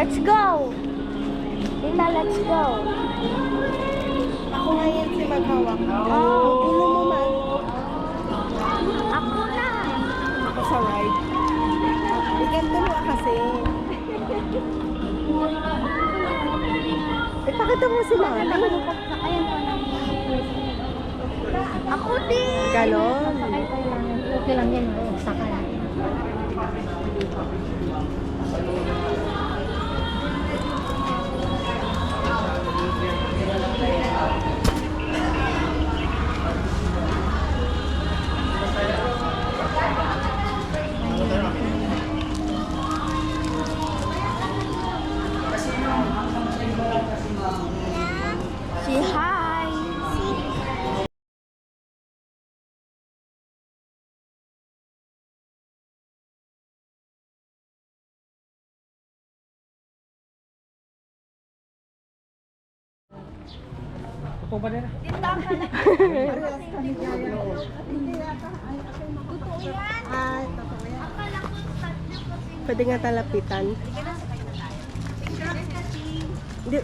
Let's go! Tita, let's go! Ako ngayon si maghawak. Oh. Gulo mo man. Ako na! Ako sa ride. Iganto mo kasi. Ipakita mo si mama. Ayan po na. Ako din! Ganon. Sakay tayo lang. Okay lang yan. Sakay. Say hi! Ito ba nila? Ay, totoo yan. Pwede nga talapitan. Hindi,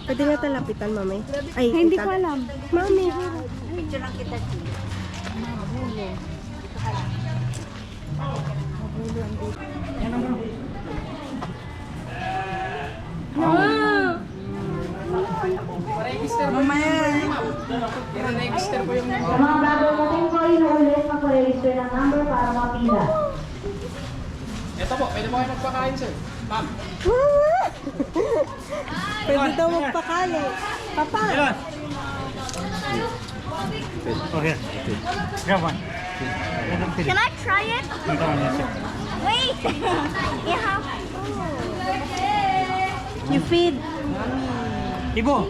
pwede nga talapitan, mami. Ay, Hindi ko alam. Mami. I-register po yung Sa mga bago natin po, inuulit mag-register ng number para mapila. Ito po, pwede mo kayo magpakain sir. Ma'am. Pwede daw magpakali. Papa. Ilan? Oh, here. Grab one. Can I try it? Wait! You have You feed. Ibo.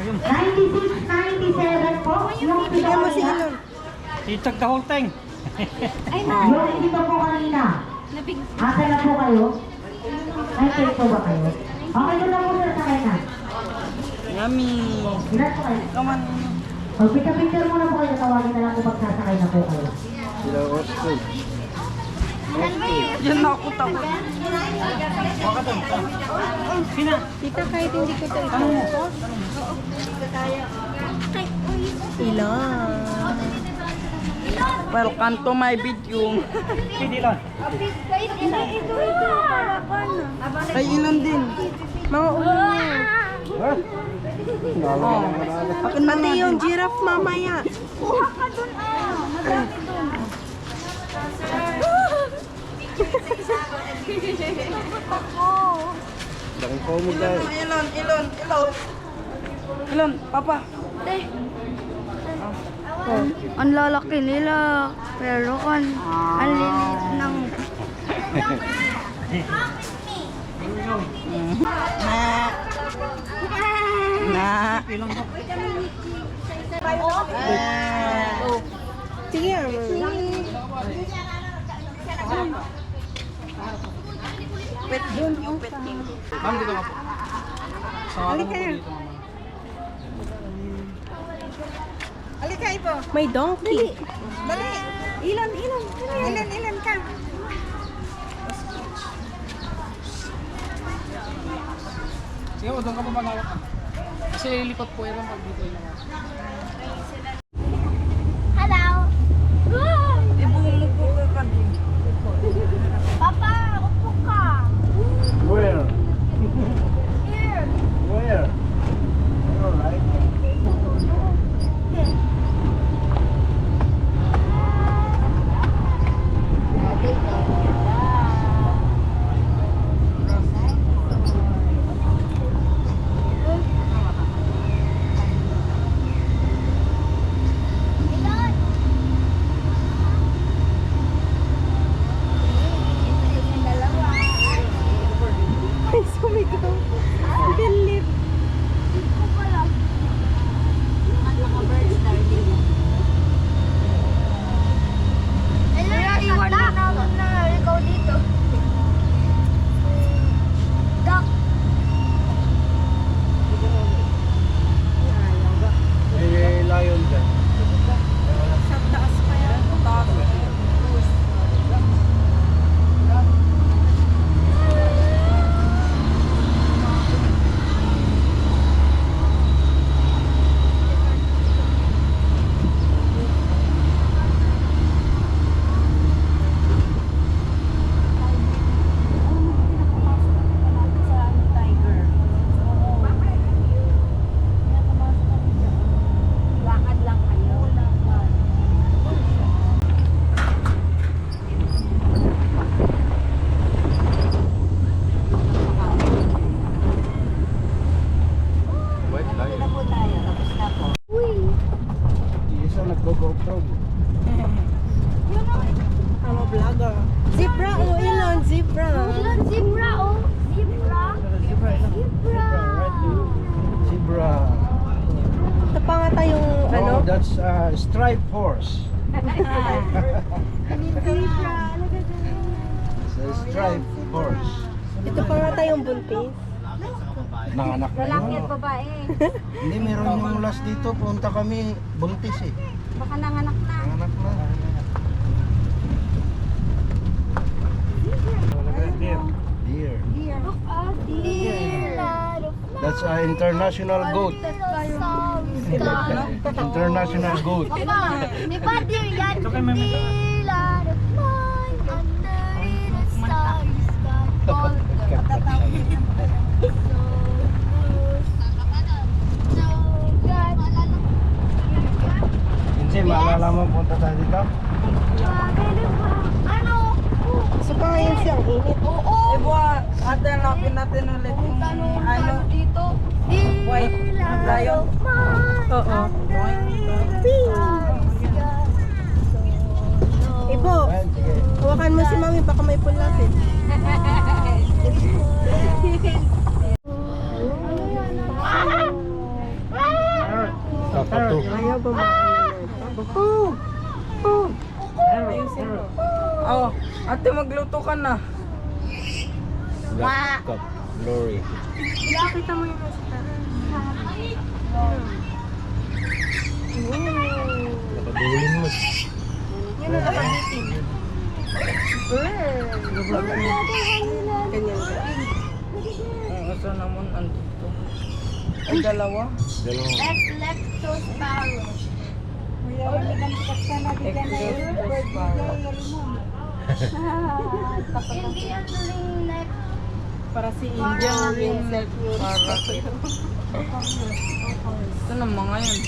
96, 97 po, yung Bigyan mo si pinakaya. Ilon. Itag the whole thing. Yung dito po kanina. Asa na po kayo? Ay, po ba kayo? Okay ko na po sir, sakay na. Yummy. Ilan po kayo? Come on. Pag-picture muna po kayo, tawagin na lang po pag sasakay na po kayo. Diyan na ako tawa. Sina? Tita, kahit hindi ko ito ito. Ilon. Welcome to my video. Pwede lang. ito. Para ko na. Ay, ilon din. Mga ulo niya. Oh. Pati yung giraffe mamaya. Kuha ka dun Madami dun. Ilon, papa. Ang lalaki nila. Pero kan, ang lilit ng... Na. Ilan po? Sige. Pet dun, yung pet king. Ma'am, dito nga po. Sa Halika po kayo. dito, ma'am. Halika ito. May donkey. Dali. Ilon ka. Sige po, doon ka po mag-awak ka. Kasi lilipat po yan pag dito yung mga. Hello! Ibumuko ka ka din. Papa, upo ka! Where? Here! Where? Alright. Zebra. Ilan zebra, oh. Zebra. Zebra. Zebra. Ito pa nga tayong ano? Oh, that's striped horse. It's a striped horse. Ito pa nga tayong buntis. Nanganak na Lalaki at yun. babae. Hindi, meron yung last dito. Punta kami, buntis eh. Baka nanganak na. Nanganak na. Deer. Look at deer. That's international goat. International goat. Di ba deer yan? Deer, lot of mine, under the starry sky. All Hindi, maalala mo punta tayo dito? Ano? So pa ngayon siyang init. Oo. Eh buwa, hanapin natin ulit yung ano, Dito. white lion. Oo. Ibo, Ayan, sige. hawakan mo si mami, baka may pulas eh. Kapato. Ayaw ba Ayusin mo. Oh, ate magluto ka na. Black cup. Lorry. Kita mo yung rasta. Nakadulin mo. Yun ang nakabitin. Ganyan ka. Ang asa naman andito. Ang dalawa. Dalawang. Leptosparrow. Indian ringneck. Para si Indian ringneck parrot. Ito na mga yan.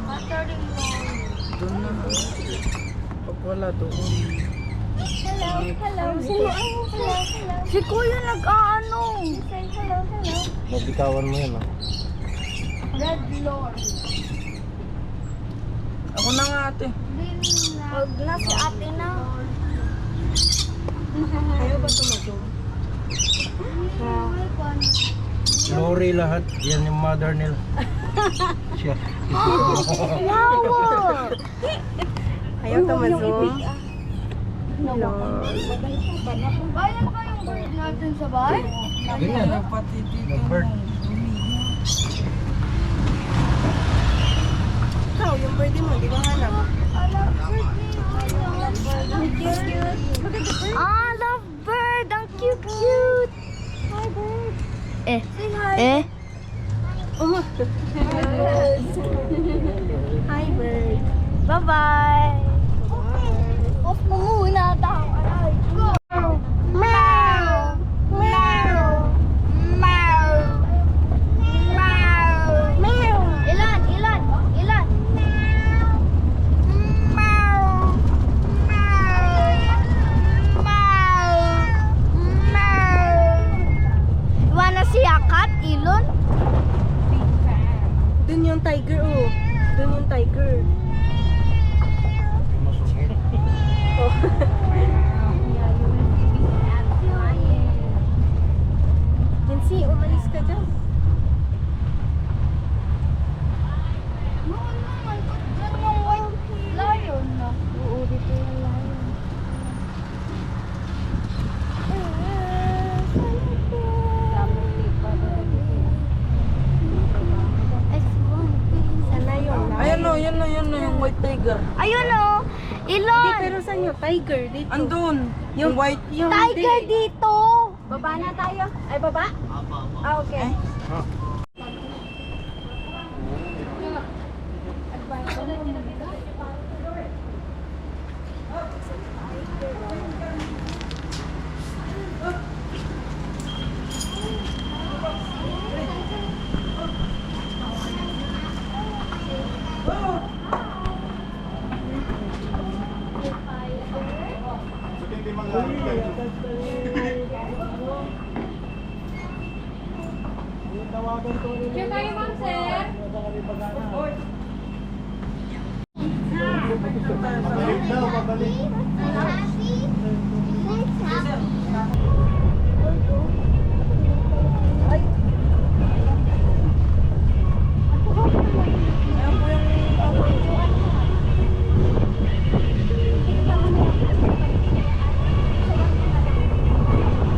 Watering hole. Doon na. Pag wala doon. Hello, hello. Si Kuya nag-aano. Say hello, hello. Mabitawan mo yun ah. Red Lord. Ako na nga ate. Huwag na si ate na. Ayaw ba tumatong? Lorry lahat. Yan yung mother nila. Siya. Wow! Ayaw tumatong? Bayan ba yung bird natin sa bahay? Ganyan. Pati dito. Nag-bird. Ikaw, yung birthday mo, di ba hanap? Ah, love bird! Ang cute-cute! Hi, bird! Say hi! Hi, bird! Bye-bye! Off mo muna daw! Go! Meow! Meow! Meow! Meow! Meow! Ilan? Ilan? Ilan? Meow! Meow! Iwana si Akat, Ilon. Dun yung tiger, oh. Dun yung tiger. Yung masungit. Nancy, umalis ka dyan. Noon naman, dyan yung white lion na. Oo, dito yung lion. Ayan o, yun o, yung white tiger. Ayun o, Hindi, Ilon. pero saan yung tiger? Dito. Andun. Yung white, yung Tiger dito. Baba na tayo. Ay, baba? Ah, okay. Ito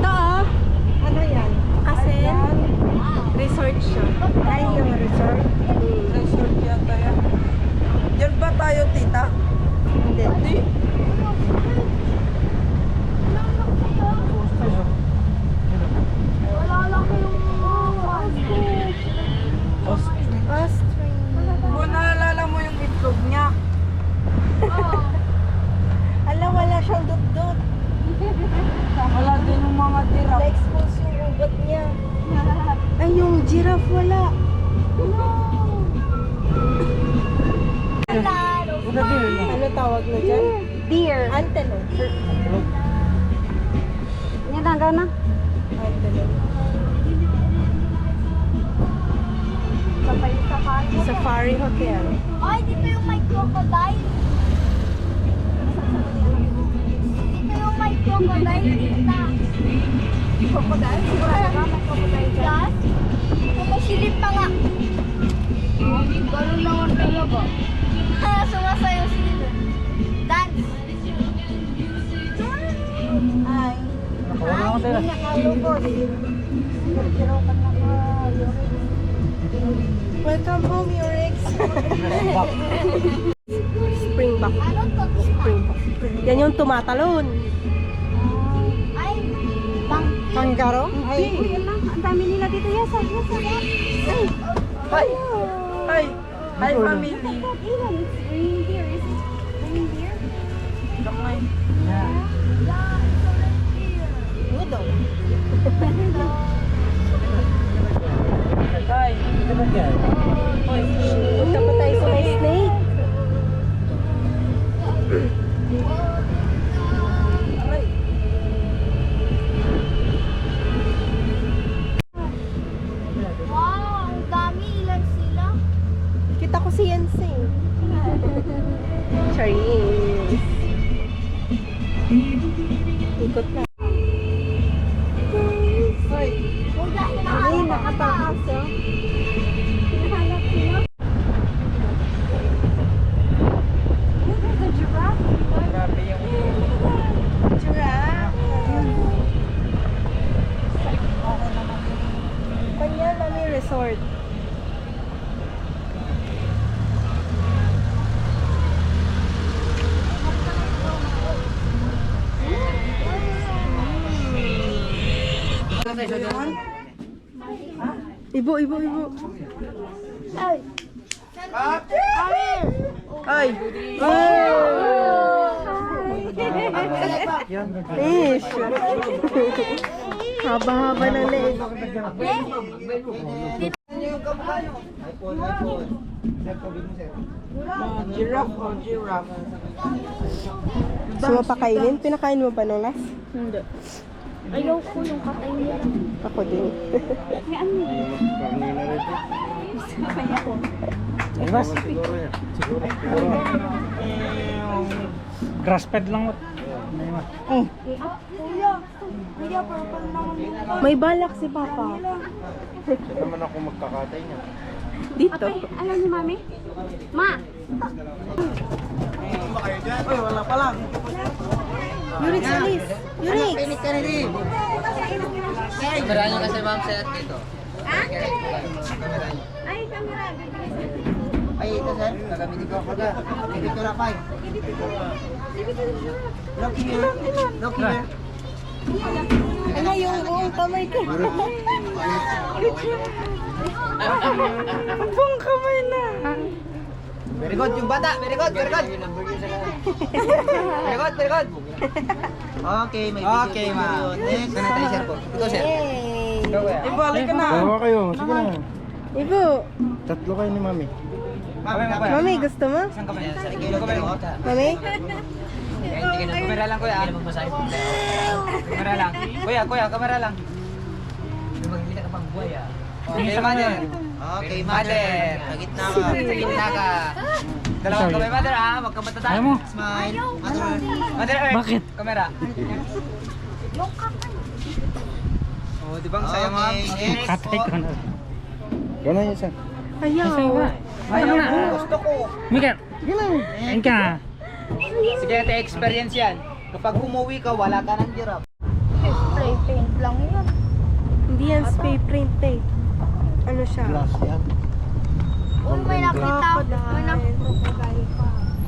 oh. Ano yan? Asin. Resort siya. Ay, yung resort. Resort yata yan. Diyan ba tayo, tita? Hindi. Kung naalala mo yung itlog niya. Alam, wala siyang dot-dot. Wala din yung mga tira. Na-expose yung ugat niya. Ay, yung giraffe wala. Ano tawag na dyan? Deer. Antelope. Ninaga na? Antelope. Safari Hotel. Ay, dito yung may crocodile. Dito yung may crocodile. Dito. Crocodile? Sigurado ka may crocodile dyan? May silip pa nga. Ganun naman talaga. Sumasayaw sila. Dance. Ay. Nakawala ko tayo. Nakalubos. Welcome home, Yurex. Springback. Ano to? Springback. Yan yung tumatalon. Ay, bangkit. Kanggaro? Ay. Ang dami nila dito. Yes, Hi! Hi! Hi, family! Ilan? It's reindeer. Is it reindeer? Kamay. Yeah, it's a reindeer. Noodle. Hi! Punta pa tayo sa may snake. Wow, ang dami. Ilan sila? Kita ko si Yancy. Charis. Ikot na. Hi! Huwag na hinahanap ang kataas. Hinahanap sila. There's a giraffe. Grabe yung Giraffe. Kanya Mami Resort. Ibo. Ay. Hi! Ish. Haba-haba ng leeg. Giraffe o giraffe? Gusto mo pakainin? Pinakain mo ba nung last? Hindi. Ayaw ko yung katay nila. Ako din. Kanina rin. Diba? Siguro yan. Siguro. Grass-fed lang. Kuya, purple naman. May balak si Papa. Siya naman ako magkakatay niya. Dito. Alam ni Mami? Ma! Uy, wala pa lang. Yurix, alis. Yurix. Kamera nyo kasi ma'am set dito. Ay, camera. Ay, ito sir. Gagamitin ko ako na. Dito na pa. Look here. Look here. Ano yung buong kamay ko? Buong kamay na. Very good yung bata. Very good. Very good. Very good. Very good. Okay, may video. Okay, ma'am. Next. Ganun tayo, sir po. Ito, sir. Yay. Ibalik ka na. Bawa kayo. Sige na. Ibo. Tatlo kayo ni Mami. Mami, gusto mo? Saan ka ba? Sa ikilo ka ba? Mami? Kamera lang, kuya. Kamera lang. Kuya, kamera lang. Magkita ka pang buhay, ah. Okay, mother. Okay, mother. Sa gitna ka. Sa gitna ka. Dalawang kamay, Mother, Huwag ka matatag. Ayaw mo? Smile. Mother Earth. Bakit? Camera. Oh, di ba ang saya, ma'am? Next. Katay ko na. Gano'n yun siya. Ayaw. Ayaw ko. Gusto ko. Mika, kain ka. Sige, ate, experience yan. Kapag umuwi ka, wala ka ng giraffe. Spray paint lang yun. Hindi yan spray print eh. Ano siya? Glass yan. Uy, may nakita. May nakita.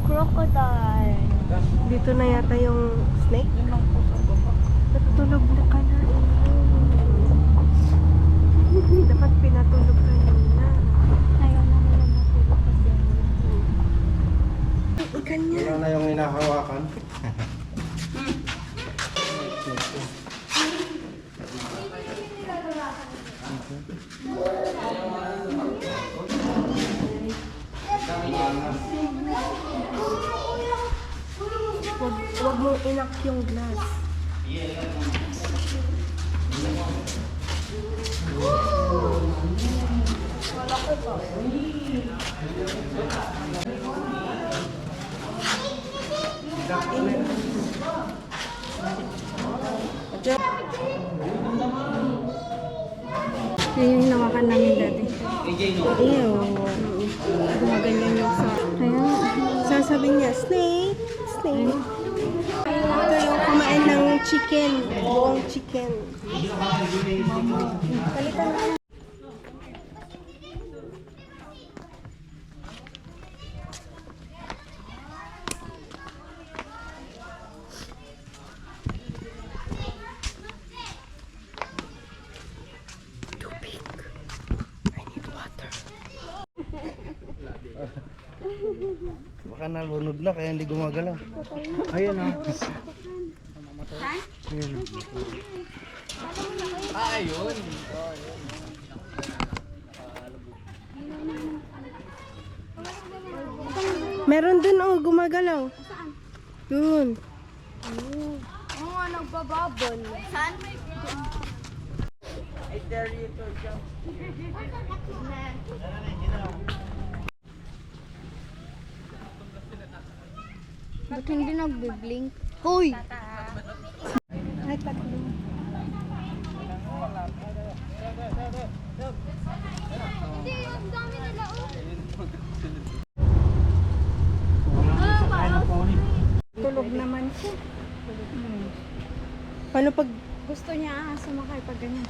Crocodile. Dito na yata yung snake. Natutulog na ka na. Dapat pinatulog ka na. Ayaw na nila matulog kasi. Ganyan. Wala na yung hinahawakan. Wag mong inak yung glass. Yan yung hinawakan namin dati. Ew. Gumaganyan yung sa... Sasabihin niya, snake, snake. Ito yung kumain ng chicken, buong chicken. Palitan na. Baka nalunod na kaya hindi gumagalaw. Ayun o. Ayun. Meron dun oh, gumagalaw. Dun. Oo nga, nagbababol. Saan? Ba't hindi nagbiblink? Hoy! Ay, tatlo. Hindi, ang dami nila. Tulog naman siya. Paano pag... Gusto niya sumakay pag ganyan.